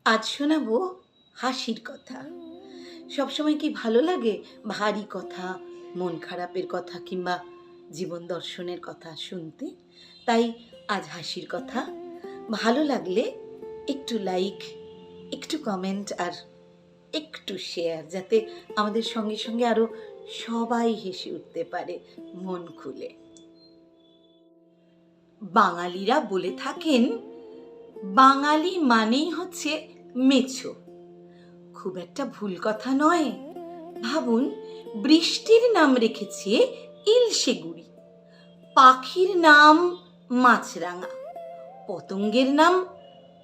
আজ শোনাবো হাসির কথা। সবসময় কি ভালো লাগে ভারী কথা, মন খারাপের কথা কিংবা জীবন দর্শনের কথা শুনতে? তাই আজ হাসির কথা। ভালো লাগলে একটু লাইক, একটু কমেন্ট আর একটু শেয়ার, যাতে আমাদের সঙ্গে সঙ্গে আরো সবাই হেসে উঠতে পারে মন খুলে। বাঙালিরা বলে থাকেন, বাঙালি মানেই হচ্ছে মেছো। খুব একটা ভুল কথা নয়। ভাবুন, বৃষ্টির নাম রেখেছে ইলশে গুড়ি, পাখির নাম মাছরাঙা, পতঙ্গের নাম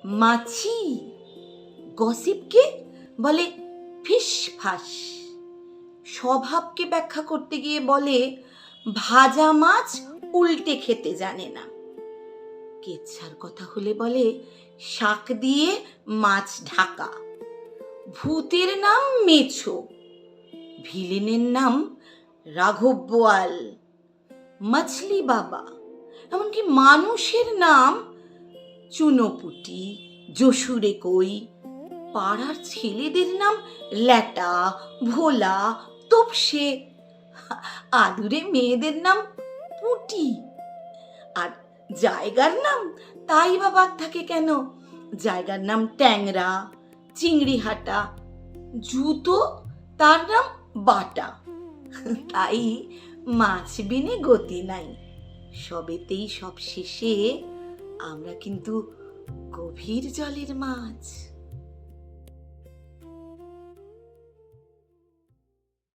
মাছি, গসিপকে বলে ফিসফাস, স্বভাবকে ব্যাখ্যা করতে গিয়ে বলে ভাজা মাছ উল্টে খেতে জানে না, কেচ্ছার কথা হলে বলে শাক দিয়ে মাছ ঢাকা, ভূতের নাম মেছো, ভিলেনের নাম রাঘব বোয়াল, মাছলি বাবা, এমনকি মানুষের নাম চুনোপুটি, জসুরে কই, পাড়ার ছেলেদের নাম ল্যাটা, ভোলা, তোপসে, আদুরে মেয়েদের নাম পুটি। আর জায়গার নাম তাই বা বাদ থাকে কেন? জায়গার নাম ট্যাংরা, চিংড়িহাটা, জুতো তার নাম বাটা। তাই মাছ বিনে গতি নাই, সবেতেই সব শেষে আমরা কিন্তু গভীর জলের মাছ।